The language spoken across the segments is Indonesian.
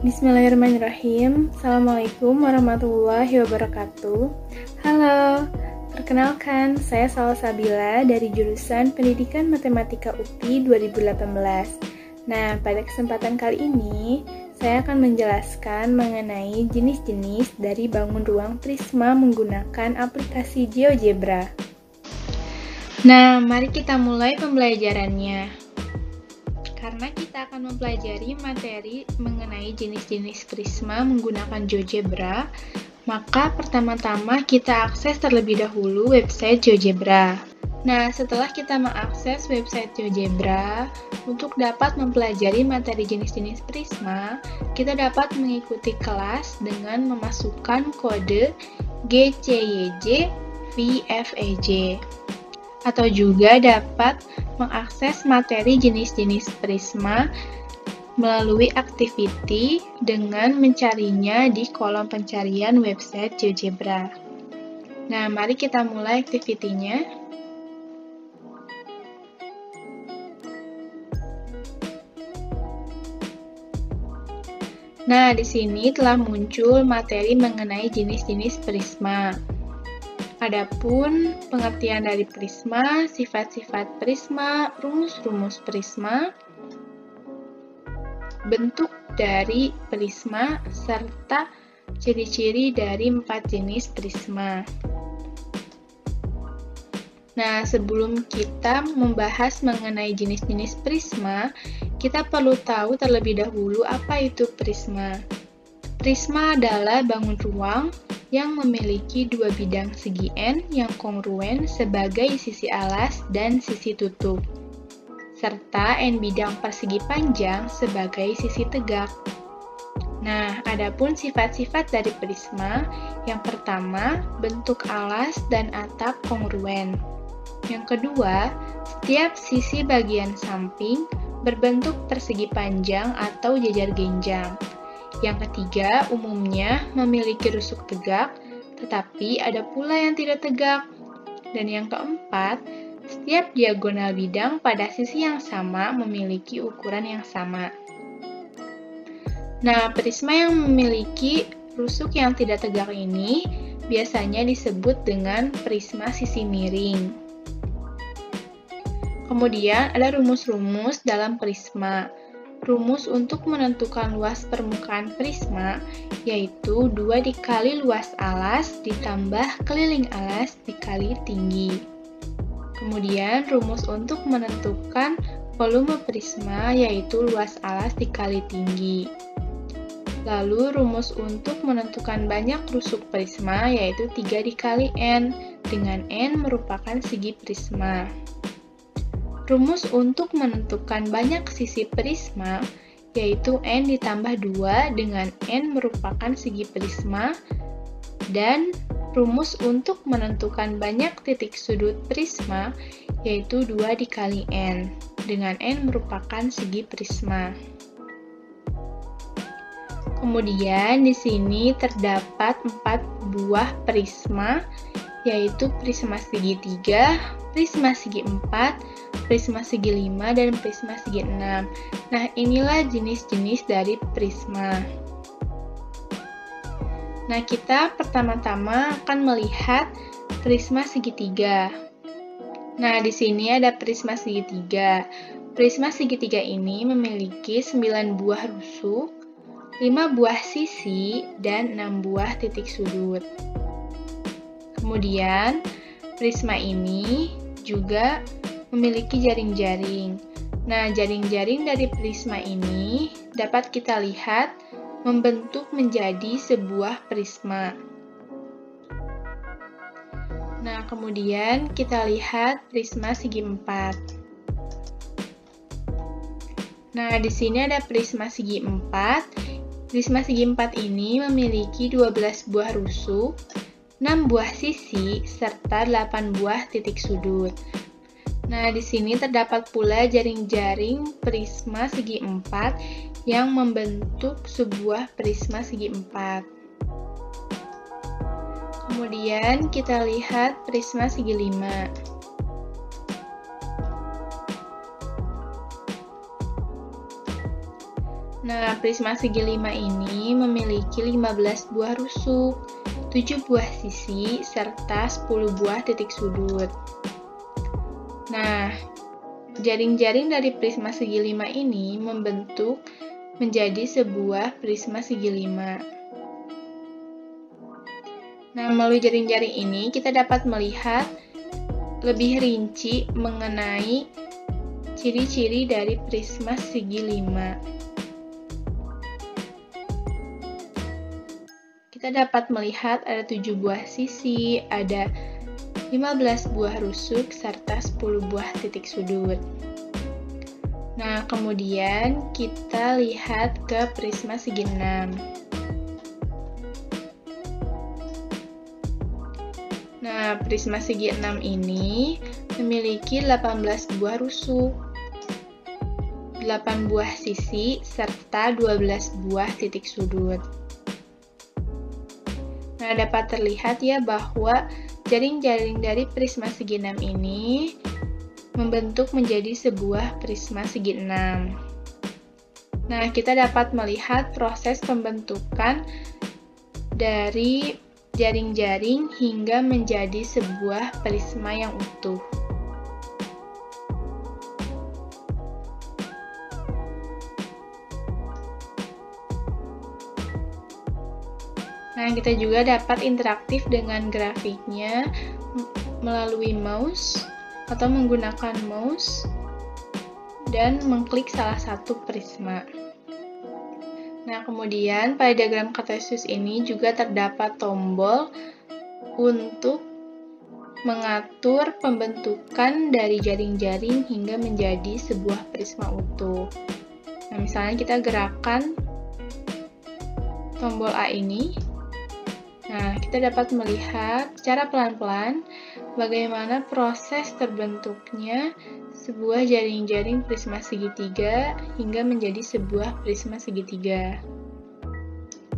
Bismillahirrahmanirrahim. Assalamualaikum warahmatullahi wabarakatuh. Halo, perkenalkan saya Salsabila dari jurusan Pendidikan Matematika UPI 2018. Nah, pada kesempatan kali ini saya akan menjelaskan mengenai jenis-jenis dari bangun ruang prisma menggunakan aplikasi GeoGebra. Nah, mari kita mulai pembelajarannya. Karena kita akan mempelajari materi mengenai jenis-jenis prisma menggunakan GeoGebra, maka pertama-tama kita akses terlebih dahulu website GeoGebra. Nah, setelah kita mengakses website GeoGebra, untuk dapat mempelajari materi jenis-jenis prisma, kita dapat mengikuti kelas dengan memasukkan kode GCYJ VFEJ. Atau juga dapat mengakses materi jenis-jenis prisma melalui activity dengan mencarinya di kolom pencarian website GeoGebra. Nah, mari kita mulai activity-nya. Nah, di sini telah muncul materi mengenai jenis-jenis prisma. Adapun pengertian dari prisma, sifat-sifat prisma, rumus-rumus prisma, bentuk dari prisma, serta ciri-ciri dari 4 jenis prisma. Nah, sebelum kita membahas mengenai jenis-jenis prisma, kita perlu tahu terlebih dahulu apa itu prisma. Prisma adalah bangun ruang yang memiliki dua bidang segi N yang kongruen sebagai sisi alas dan sisi tutup, serta N bidang persegi panjang sebagai sisi tegak. Nah, adapun sifat-sifat dari prisma, yang pertama, bentuk alas dan atap kongruen. Yang kedua, setiap sisi bagian samping berbentuk persegi panjang atau jajar genjang. Yang ketiga, umumnya memiliki rusuk tegak, tetapi ada pula yang tidak tegak. Dan yang keempat, setiap diagonal bidang pada sisi yang sama memiliki ukuran yang sama. Nah, prisma yang memiliki rusuk yang tidak tegak ini biasanya disebut dengan prisma sisi miring. Kemudian ada rumus-rumus dalam prisma. Rumus untuk menentukan luas permukaan prisma yaitu 2 dikali luas alas ditambah keliling alas dikali tinggi. Kemudian rumus untuk menentukan volume prisma yaitu luas alas dikali tinggi. Lalu rumus untuk menentukan banyak rusuk prisma yaitu 3 dikali N, dengan N merupakan segi prisma. Rumus untuk menentukan banyak sisi prisma yaitu N ditambah 2 dengan N merupakan segi prisma, dan rumus untuk menentukan banyak titik sudut prisma yaitu 2 dikali N dengan N merupakan segi prisma. Kemudian di sini terdapat 4 buah prisma yaitu prisma segi 3, prisma segi 4, prisma segi 5, dan prisma segi 6. Nah, inilah jenis-jenis dari prisma. Nah, kita pertama-tama akan melihat prisma segitiga. Nah, di sini ada prisma segitiga. Prisma segitiga ini memiliki 9 buah rusuk, 5 buah sisi, dan 6 buah titik sudut. Kemudian, prisma ini juga memiliki jaring-jaring. Nah, jaring-jaring dari prisma ini dapat kita lihat membentuk menjadi sebuah prisma. Nah, kemudian kita lihat prisma segi 4. Nah, di sini ada prisma segi 4. Prisma segi 4 ini memiliki 12 buah rusuk, 6 buah sisi, serta 8 buah titik sudut. Nah, di sini terdapat pula jaring-jaring prisma segi 4 yang membentuk sebuah prisma segi 4. Kemudian kita lihat prisma segi 5. Nah, prisma segi 5 ini memiliki 15 buah rusuk, 7 buah sisi, serta 10 buah titik sudut. Nah, jaring-jaring dari prisma segi 5 ini membentuk menjadi sebuah prisma segi 5. Nah, melalui jaring-jaring ini kita dapat melihat lebih rinci mengenai ciri-ciri dari prisma segi 5. Kita dapat melihat ada 7 buah sisi, ada 15 buah rusuk, serta 10 buah titik sudut. Nah, kemudian kita lihat ke prisma segi 6. Nah, prisma segi 6 ini memiliki 18 buah rusuk, 8 buah sisi, serta 12 buah titik sudut. Nah, dapat terlihat ya bahwa jaring-jaring dari prisma segi 6 ini membentuk menjadi sebuah prisma segi 6. Nah, kita dapat melihat proses pembentukan dari jaring-jaring hingga menjadi sebuah prisma yang utuh. Nah, kita juga dapat interaktif dengan grafiknya melalui mouse atau menggunakan mouse dan mengklik salah satu prisma. Nah, kemudian pada diagram kartesius ini juga terdapat tombol untuk mengatur pembentukan dari jaring-jaring hingga menjadi sebuah prisma utuh. Nah, misalnya kita gerakan tombol A ini. Nah, kita dapat melihat secara pelan-pelan bagaimana proses terbentuknya sebuah jaring-jaring prisma segitiga hingga menjadi sebuah prisma segitiga.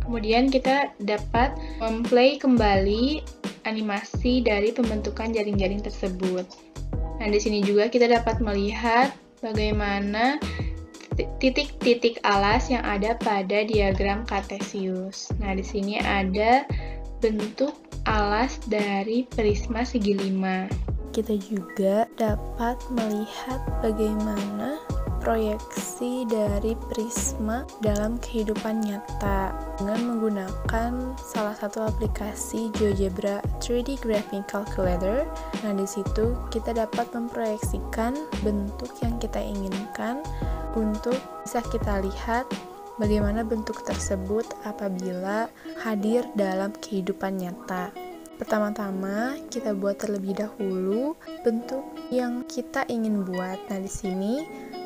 Kemudian kita dapat memplay kembali animasi dari pembentukan jaring-jaring tersebut. Nah, di sini juga kita dapat melihat bagaimana titik-titik alas yang ada pada diagram kartesius. Nah, di sini ada bentuk alas dari prisma segi 5. Kita juga dapat melihat bagaimana proyeksi dari prisma dalam kehidupan nyata dengan menggunakan salah satu aplikasi GeoGebra 3D Graphing Calculator. Nah, di situ kita dapat memproyeksikan bentuk yang kita inginkan untuk bisa kita lihat bagaimana bentuk tersebut apabila hadir dalam kehidupan nyata. Pertama-tama, kita buat terlebih dahulu bentuk yang kita ingin buat. Nah, di sini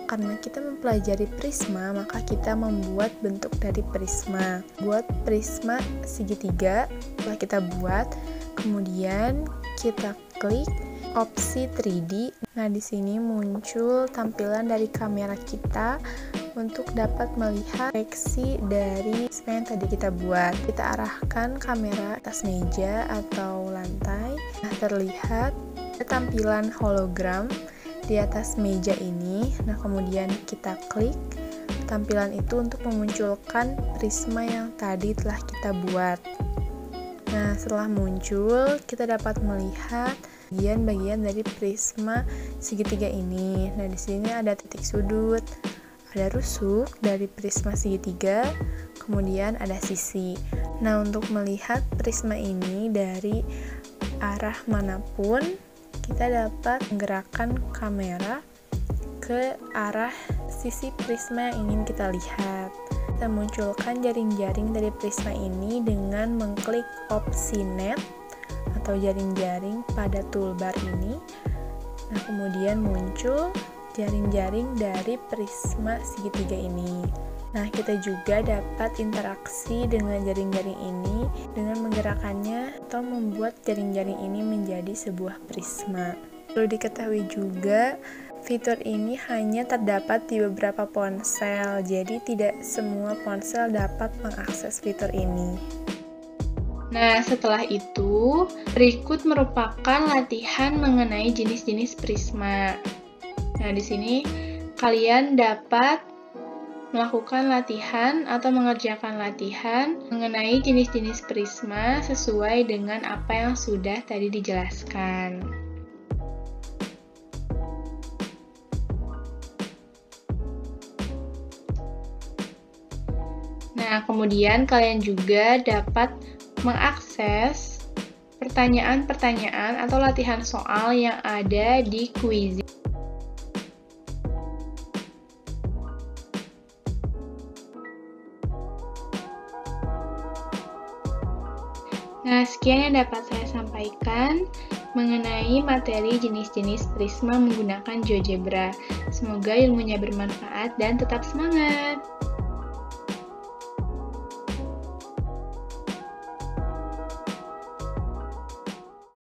karena kita mempelajari prisma, maka kita membuat bentuk dari prisma. Buat prisma segitiga, setelah kita buat, kemudian kita klik opsi 3D. Nah, di sini muncul tampilan dari kamera kita untuk dapat melihat proyeksi dari prisma yang tadi kita buat. Kita arahkan kamera atas meja atau lantai. Nah, terlihat tampilan hologram di atas meja ini. Nah, kemudian kita klik tampilan itu untuk memunculkan prisma yang tadi telah kita buat. Nah, setelah muncul, kita dapat melihat bagian-bagian dari prisma segitiga ini. Nah, di sini ada titik sudut, ada rusuk dari prisma segitiga, kemudian ada sisi. Nah, untuk melihat prisma ini dari arah manapun, kita dapat menggerakkan kamera ke arah sisi prisma yang ingin kita lihat. Kita munculkan jaring-jaring dari prisma ini dengan mengklik opsi net atau jaring-jaring pada toolbar ini. Nah, kemudian muncul jaring-jaring dari prisma segitiga ini. Nah, kita juga dapat interaksi dengan jaring-jaring ini dengan menggerakkannya atau membuat jaring-jaring ini menjadi sebuah prisma. Perlu diketahui juga, fitur ini hanya terdapat di beberapa ponsel, jadi tidak semua ponsel dapat mengakses fitur ini. Nah, setelah itu, berikut merupakan latihan mengenai jenis-jenis prisma. Nah, di sini kalian dapat melakukan latihan atau mengerjakan latihan mengenai jenis-jenis prisma sesuai dengan apa yang sudah tadi dijelaskan. Nah, kemudian kalian juga dapat mengakses pertanyaan-pertanyaan atau latihan soal yang ada di Quizizz. Nah, sekian yang dapat saya sampaikan mengenai materi jenis-jenis prisma menggunakan GeoGebra. Semoga ilmunya bermanfaat dan tetap semangat!